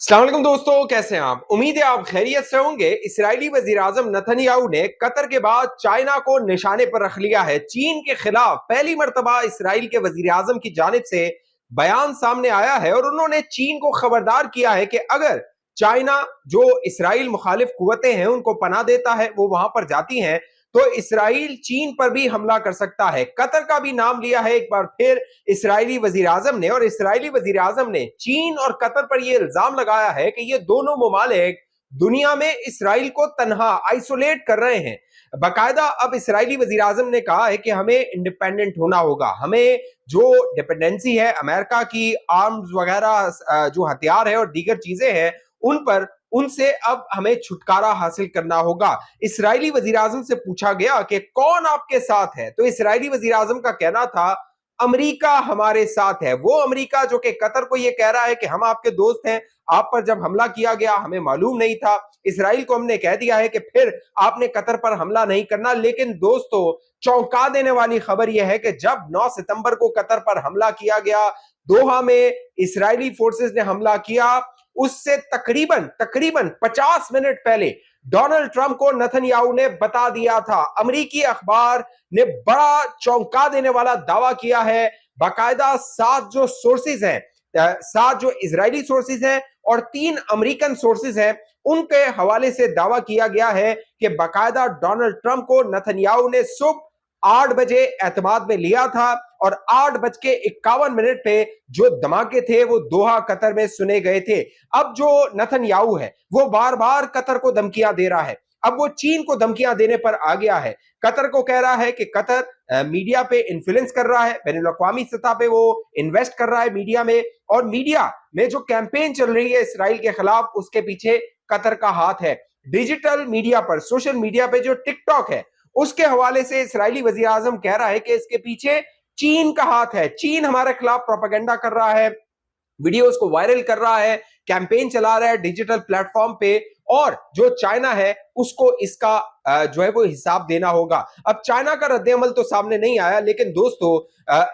अस्सलाम वालेकुम दोस्तों, कैसे हैं आप? उम्मीद है आप खैरियत से होंगे। इस्राएली वजीर आजम नेतन्याहू ने कतर के बाद चाइना को निशाने पर रख लिया है। चीन के खिलाफ पहली मर्तबा इसराइल के वजीर आजम की जानिब से बयान सामने आया है और उन्होंने चीन को खबरदार किया है कि अगर चाइना जो इसराइल मुखालिफ कुव्वतें हैं उनको पनाह देता है, वो वहां पर जाती हैं, तो इसराइल चीन पर भी हमला कर सकता है। कतर का भी नाम लिया है एक बार फिर इसराइली वजीर आजम ने, और इसराइली वजीर आजम ने चीन और कतर पर यह इल्जाम लगाया है कि ये दोनों ममालिक दुनिया में इसराइल को तन्हा आइसोलेट कर रहे हैं। बाकायदा अब इसराइली वजीर आजम ने कहा है कि हमें इंडिपेंडेंट होना होगा, हमें जो डिपेंडेंसी है अमेरिका की आर्म्स वगैरह जो हथियार है और दीगर चीजें हैं उन पर, उनसे अब हमें छुटकारा हासिल करना होगा। इसराइली वजीर आजम से पूछा गया कि कौन आपके साथ है, तो इसराइली वजीर आजम का कहना था अमेरिका हमारे साथ है। वो अमेरिका जो कि कतर को ये कह रहा है कि हम आपके दोस्त हैं, आप पर जब हमला किया गया हमें मालूम नहीं था, इसराइल को हमने कह दिया है कि फिर आपने कतर पर हमला नहीं करना। लेकिन दोस्तों, चौंका देने वाली खबर यह है कि जब 9 सितंबर को कतर पर हमला किया गया, दोहा में इसराइली फोर्सेस ने हमला किया, उससे तकरीबन तकरीबन 50 मिनट पहले डोनाल्ड ट्रंप को नेतन्याहू ने बता दिया था। अमेरिकी अखबार ने बड़ा चौंका देने वाला दावा किया है। बाकायदा 7 जो सोर्सेज हैं, 7 जो इजरायली सोर्सेज हैं और 3 अमेरिकन सोर्सेज हैं, उनके हवाले से दावा किया गया है कि बाकायदा डोनाल्ड ट्रंप को नेतन्याहू ने सुबह 8 बजे एतमाद में लिया था और 8:51 पे जो धमाके थे वो दोहा कतर में सुने गए थे। अब जो नेतन्याहू है वो बार बार कतर को धमकियां दे रहा है, अब वो चीन को धमकियां देने पर आ गया है। कतर को कह रहा है कि कतर मीडिया पे इन्फ्लुएंस कर रहा है, बैनुल अक़वामी सतह पे वो इन्वेस्ट कर रहा है मीडिया में, और मीडिया में जो कैंपेन चल रही है इसराइल के खिलाफ उसके पीछे कतर का हाथ है। डिजिटल मीडिया पर, सोशल मीडिया पे जो टिकटॉक है उसके हवाले से इसराइली वजीर आजम कह रहा है कि इसके पीछे चीन का हाथ है, चीन हमारे खिलाफ प्रोपेगेंडा कर रहा है, वीडियोस को वायरल कर रहा है, कैंपेन चला रहा है डिजिटल प्लेटफॉर्म पे, और जो चाइना है उसको इसका जो है वो हिसाब देना होगा। अब चाइना का रद्द-ए-अमल तो सामने नहीं आया, लेकिन दोस्तों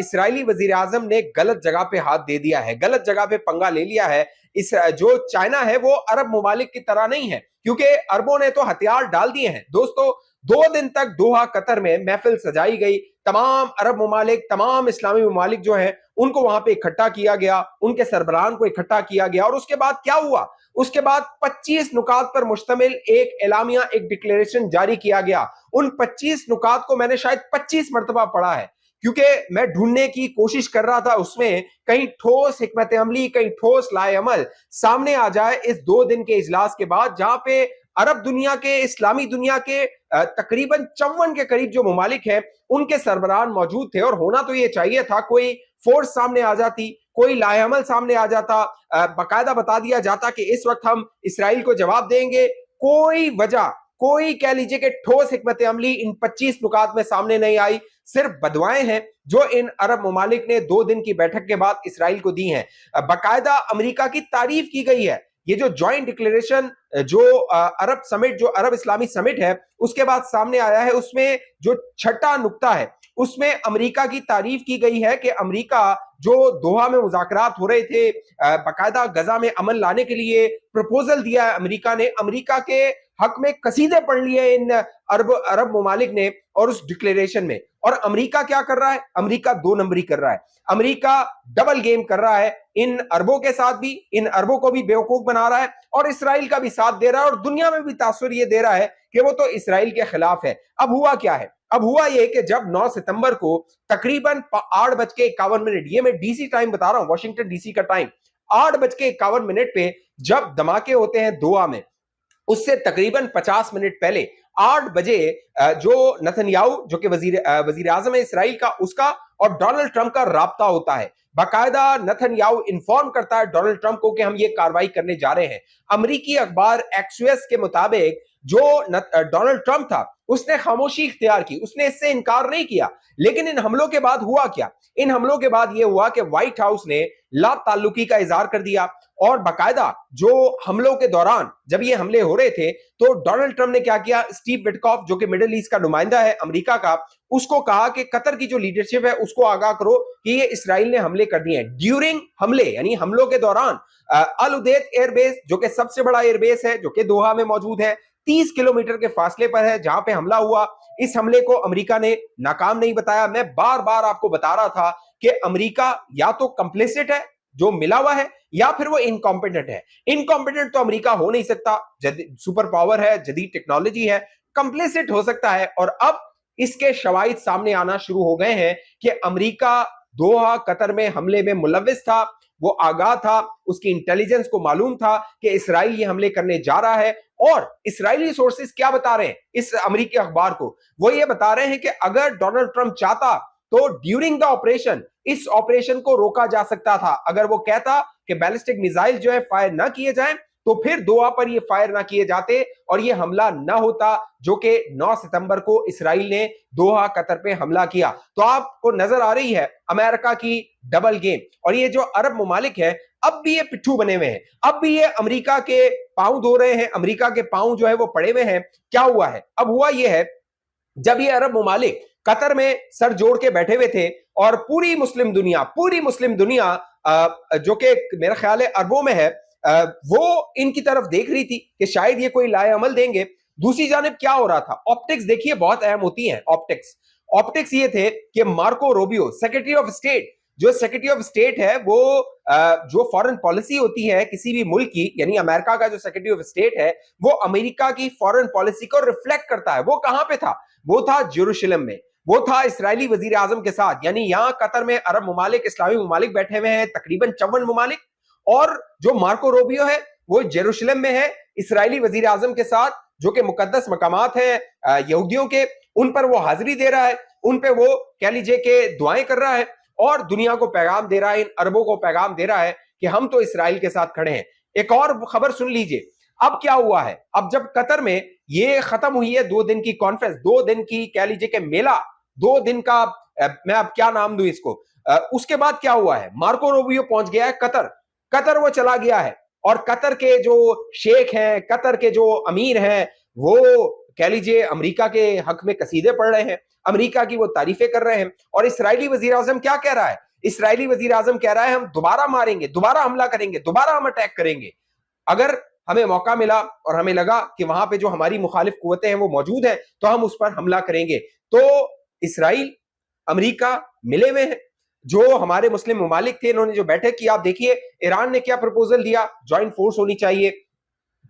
इसराइली वजीर आजम ने गलत जगह पे हाथ दे दिया है, गलत जगह पे पंगा ले लिया है। इस जो चाइना है वो अरब ममालिक की तरह नहीं है, क्योंकि अरबों ने तो हथियार डाल दिए हैं। दोस्तों 2 दिन तक दोहा कतर में महफिल सजाई गई, तमाम अरब ममालिक, तमाम इस्लामी ममालिक जो हैं उनको वहां पे इकट्ठा किया गया, उनके सरबराहान को इकट्ठा किया गया, और उसके बाद क्या हुआ? उसके बाद 25 नुकात पर मुश्तमिल एक एलामिया, एक डिक्लेरेशन जारी किया गया। उन 25 नुकात को मैंने शायद 25 मरतबा पढ़ा है, क्योंकि मैं ढूंढने की कोशिश कर रहा था उसमें कहीं ठोस हिकमत अमली, कहीं ठोस लाए अमल सामने आ जाए इस 2 दिन के इजलास के बाद, जहां पे अरब दुनिया के, इस्लामी दुनिया के तकरीबन 54 के करीब जो ममालिक हैं उनके सरबराहान मौजूद थे। और होना तो ये चाहिए था, कोई फोर्स सामने आ जाती, कोई लाएअमल सामने आ जाता, बाकायदा बता दिया जाता कि इस वक्त हम इसराइल को जवाब देंगे। कोई वजह, कोई कह लीजिए कि ठोस हिकमत अमली इन 25 नुकात में सामने नहीं आई, सिर्फ बदवाएं हैं जो इन अरब ममालिक ने 2 दिन की बैठक के बाद इसराइल को दी हैं। बाकायदा अमेरिका की तारीफ की गई है। ये जो ज्वाइंट डिक्लेरेशन जो अरब समिट, जो अरब इस्लामी समिट है उसके बाद सामने आया है, उसमें जो छठा नुक्ता है उसमें अमेरिका की तारीफ की गई है कि अमेरिका जो दोहा में मुज़ाकरात हो रहे थे, बाकायदा गजा में अमन लाने के लिए प्रपोजल दिया है अमेरिका ने, अमेरिका के हक में कसीदे पढ़ लिए इन अरब ममालिक ने और उस डिक्लेरेशन में। और अमेरिका क्या कर रहा है? अमेरिका 2 नंबरी कर रहा है, अमेरिका डबल गेम कर रहा है, इन अरबों के साथ भी, इन अरबों को भी बेवकूफ बना रहा है और इसराइल का भी साथ दे रहा है, और दुनिया में भी तासुर ये दे रहा है कि वो तो इसराइल के खिलाफ है। अब हुआ क्या है? अब हुआ ये कि जब 9 सितंबर को तकरीबन 8:51, ये मैं डीसी टाइम बता रहा हूं, वॉशिंगटन डीसी का टाइम, 8:51 पे जब धमाके होते हैं दोहा में, उससे तकरीबन 50 मिनट पहले 8 बजे जो नेतन्याहू जो कि वजीर आजम है इसराइल का, उसका और डोनाल्ड ट्रंप का राब्ता होता है। बाकायदा नेतन्याहू इन्फॉर्म करता है डोनाल्ड ट्रंप को कि हम ये कार्रवाई करने जा रहे हैं। अमेरिकी अखबार एक्सियोस के मुताबिक जो डोनाल्ड ट्रंप था उसने खामोशी इख्तियार की, उसने इससे इनकार नहीं किया। लेकिन इन हमलों के बाद हुआ क्या? इन हमलों के बाद यह हुआ कि व्हाइट हाउस ने ला ताल्लुकी का इजहार कर दिया। और बाकायदा जो हमलों के दौरान जब ये हमले हो रहे थे तो डोनाल्ड ट्रंप ने क्या किया, स्टीव विटकॉफ जो कि मिडिल ईस्ट का नुमाइंदा है अमेरिका का, उसको कहा कि कतर की जो लीडरशिप है उसको आगाह करो कि ये इसराइल ने हमले कर दिए हैं। ड्यूरिंग हमले यानी हमलों के दौरान अल उदेद एयरबेस जो कि सबसे बड़ा एयरबेस है जो कि दोहा में मौजूद है, 30 किलोमीटर के फासले पर है जहां पे हमला हुआ, इस हमले को अमेरिका ने नाकाम नहीं बताया। मैं बार बार आपको बता रहा था कि अमेरिका या तो कंप्लिसिट है जो मिला हुआ है या फिर वो इनकॉम्पिटेंट है। इनकॉम्पिटेंट तो अमेरिका हो नहीं सकता, सुपर पावर है, जदीद टेक्नोलॉजी है, कंप्लिसिट हो सकता है। और अब इसके शवाहिद सामने आना शुरू हो गए हैं कि अमेरिका दोहा कतर में हमले में मुलव्विस था, वो आगाह था, उसकी इंटेलिजेंस को मालूम था कि इसराइल ये हमले करने जा रहा है। और इसराइली सोर्सेस क्या बता रहे हैं इस अमेरिकी अखबार को, वो ये बता रहे हैं कि अगर डोनाल्ड ट्रंप चाहता तो ड्यूरिंग द ऑपरेशन इस ऑपरेशन को रोका जा सकता था। अगर वो कहता कि बैलिस्टिक मिसाइल जो है फायर ना किए जाएं तो फिर दोहा पर ये फायर ना किए जाते और ये हमला ना होता जो कि 9 सितंबर को इसराइल ने दोहा कतर पे हमला किया। तो आपको नजर आ रही है अमेरिका की डबल गेम। और ये जो अरब मुमालिक है अब भी ये पिट्ठू बने हुए हैं, अब भी ये अमेरिका के पांव धो रहे हैं, अमेरिका के पांव जो है वो पड़े हुए हैं। क्या हुआ है, अब हुआ ये है जब ये अरब मुमालिक कतर में सर जोड़ के बैठे हुए थे और पूरी मुस्लिम दुनिया जो कि मेरा ख्याल है अरबों में है, वो इनकी तरफ देख रही थी कि शायद ये कोई लाए अमल देंगे। दूसरी जानिब क्या हो रहा था, ऑप्टिक्स देखिए बहुत अहम होती हैं। ऑप्टिक्स ये थे कि Marco Rubio secretary of state, जो सेक्रेटरी ऑफ स्टेट है वो जो फॉरेन पॉलिसी होती है किसी भी मुल्क की, यानी अमेरिका का जो सेक्रेटरी ऑफ स्टेट है वो अमेरिका की फॉरेन पॉलिसी को रिफ्लेक्ट करता है। वो कहां पे था, वो था जेरूशलेम में, वो था इसराइली वजीर आजम के साथ। यानी यहां कतर में अरब मुमालिक, इस्लामी मुमालिक बैठे हुए हैं, तकरीबन 54 मुमालिक, और जो मार्को रूबियो है वो जेरूशलेम में है इसराइली वजीर आजम के साथ, जो कि मुकद्दस मकामात हैं यहूदियों के, उन पर वो हाजिरी दे रहा है, उन पे वो कह लीजिए कि दुआएं कर रहा है और दुनिया को पैगाम दे रहा है, इन अरबों को पैगाम दे रहा है कि हम तो इसराइल के साथ खड़े हैं। एक और खबर सुन लीजिए, अब क्या हुआ है, अब जब कतर में ये खत्म हुई है 2 दिन की कॉन्फ्रेंस, 2 दिन की कह लीजिए कि मेला, 2 दिन का मैं अब क्या नाम दूं इसको, उसके बाद क्या हुआ है, मार्को रूबियो पहुंच गया है कतर वो चला गया है और कतर के जो शेख हैं, कतर के जो अमीर हैं, वो कह लीजिए अमेरिका के हक में कसीदे पढ़ रहे हैं, अमेरिका की वो तारीफें कर रहे हैं। और इसराइली वजीर आजम क्या कह रहा है, इसराइली वजीर आजम कह रहा है हम दोबारा मारेंगे, दोबारा हमला करेंगे, दोबारा हम अटैक करेंगे। अगर हमें मौका मिला और हमें लगा कि वहां पे जो हमारी मुखालिफ कुव्वतें हैं वो मौजूद हैं तो हम उस पर हमला करेंगे। तो इसराइल अमेरिका मिले हुए हैं, जो हमारे मुस्लिम मुमालिक थे इन्होंने जो बैठक की, आप देखिए ईरान ने क्या प्रपोजल दिया, ज्वाइंट फोर्स होनी चाहिए,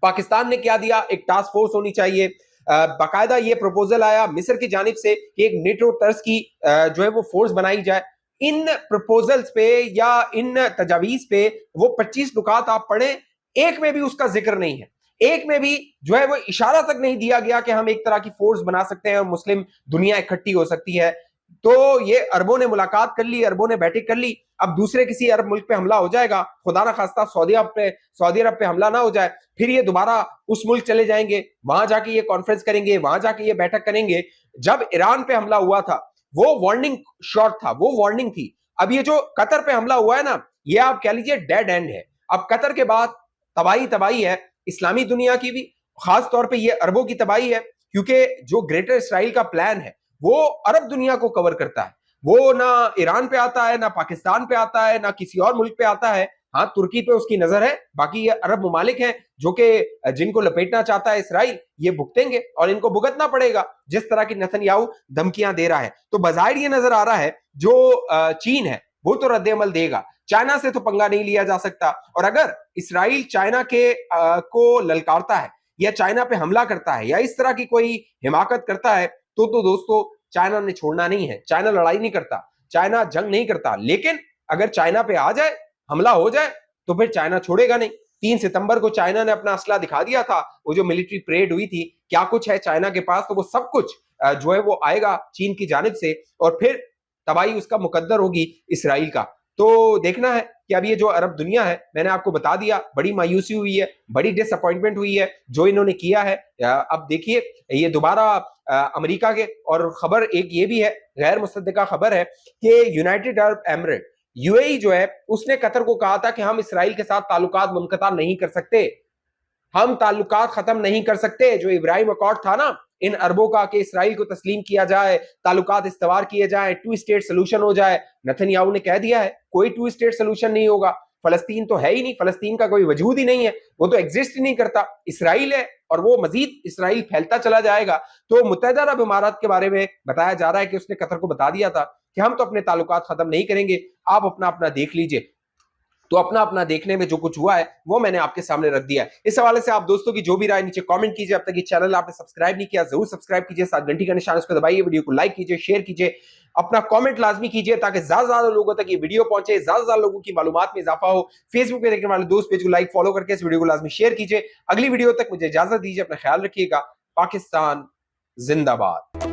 पाकिस्तान ने क्या दिया, एक टास्क फोर्स होनी चाहिए, बाकायदा ये प्रपोजल आया मिस्र की जानिब से कि एक नेटो तर्ज की जो है वो फोर्स बनाई जाए। इन प्रपोजल्स पे या इन तजावीज पे वो 25 नुकात आप पढ़ें, एक में भी उसका जिक्र नहीं है, एक में भी जो है वो इशारा तक नहीं दिया गया कि हम एक तरह की फोर्स बना सकते हैं और मुस्लिम दुनिया इकट्ठी हो सकती है। तो ये अरबों ने मुलाकात कर ली, अरबों ने बैठक कर ली, अब दूसरे किसी अरब मुल्क पे हमला हो जाएगा, खुदा ना खास्ता सऊदी अरब पे हमला ना हो जाए, फिर ये दोबारा उस मुल्क चले जाएंगे, वहां जाके ये कॉन्फ्रेंस करेंगे, वहां जाके ये बैठक करेंगे। जब ईरान पे हमला हुआ था वो वार्निंग शॉट था, वो वार्निंग थी। अब ये जो कतर पे हमला हुआ है ना, ये आप कह लीजिए डेड एंड है। अब कतर के बाद तबाही है इस्लामी दुनिया की भी, खास तौर पे ये अरबों की तबाही है, क्योंकि जो ग्रेटर इसराइल का प्लान है वो अरब दुनिया को कवर करता है, वो ना ईरान पे आता है, ना पाकिस्तान पे आता है, ना किसी और मुल्क पे आता है। हाँ, तुर्की पे उसकी नजर है, बाकी ये अरब मुमालिक हैं जो कि जिनको लपेटना चाहता है इसराइल, ये भुगतेंगे और इनको भुगतना पड़ेगा जिस तरह की नेतन्याहू धमकियां दे रहा है। तो बाज़ाहिर ये नजर आ रहा है जो चीन है वो तो रद्द-ए-अमल देगा, चाइना से तो पंगा नहीं लिया जा सकता। और अगर इसराइल चाइना के को ललकारता है या चाइना पे हमला करता है या इस तरह की कोई हिमाकत करता है तो दोस्तों चाइना ने छोड़ना नहीं है। चाइना लड़ाई नहीं करता, चाइना जंग नहीं करता, लेकिन अगर चाइना पे आ जाए, हमला हो जाए, तो फिर चाइना छोड़ेगा नहीं। 3 सितंबर को चाइना ने अपना असला दिखा दिया था, वो जो मिलिट्री परेड हुई थी, क्या कुछ है चाइना के पास, तो वो सब कुछ जो है वो आएगा चीन की जानिब से और फिर तबाही उसका मुकद्दर होगी इसराइल का। तो देखना है कि अब ये जो अरब दुनिया है, मैंने आपको बता दिया, बड़ी मायूसी हुई है, बड़ी डिसअपॉइंटमेंट हुई है जो इन्होंने किया है। अब देखिए ये दोबारा अमेरिका के, और खबर एक ये भी है, गैर मुसद्दिका खबर है कि यूनाइटेड अरब एमिरेट, यूएई जो है उसने कतर को कहा था कि हम इसराइल के साथ ताल्लुकात मुनक़ता नहीं कर सकते, हम ताल्लुकात खत्म नहीं कर सकते। जो इब्राहिम अकॉर्ड था ना इन अरबों का कि इसराइल को तस्लीम किया जाए, ताल्लुकात इस्तवार किए जाए, 2 स्टेट सोल्यूशन हो जाए, नेतन्याहू ने कह दिया है कोई 2 स्टेट सोल्यूशन नहीं होगा। फलस्तीन तो है ही नहीं, फलस्तीन का कोई वजूद ही नहीं है, वो तो एग्जिस्ट ही नहीं करता। इसराइल है और वो मजीद इसराइल फैलता चला जाएगा। तो मुत्तहिदा अरब इमारात के बारे में बताया जा रहा है कि उसने कतर को बता दिया था कि हम तो अपने ताल्लुकात खत्म नहीं करेंगे, आप अपना अपना देख लीजिए। तो अपना अपना देखने में जो कुछ हुआ है वो मैंने आपके सामने रख दिया है। इस हवाले से आप दोस्तों की जो भी राय नीचे कमेंट कीजिए। अब तक ये चैनल आपने सब्सक्राइब नहीं किया जरूर सब्सक्राइब कीजिए, साथ घंटी का निशान उसको दबाइए, वीडियो को लाइक कीजिए, शेयर कीजिए, अपना कमेंट लाजमी कीजिए ताकि ज्यादा ज्यादा लोगों तक ये वीडियो पहुंचे, ज्यादा ज्यादा लोगों की मालूमात में इजाफा हो। फेसबुक पे देखने वाले दोस्त पेज को लाइक फॉलो करके इस वीडियो को लाजमी शेयर कीजिए। अगली वीडियो तक मुझे इजाजत दीजिए, अपना ख्याल रखिएगा। पाकिस्तान जिंदाबाद।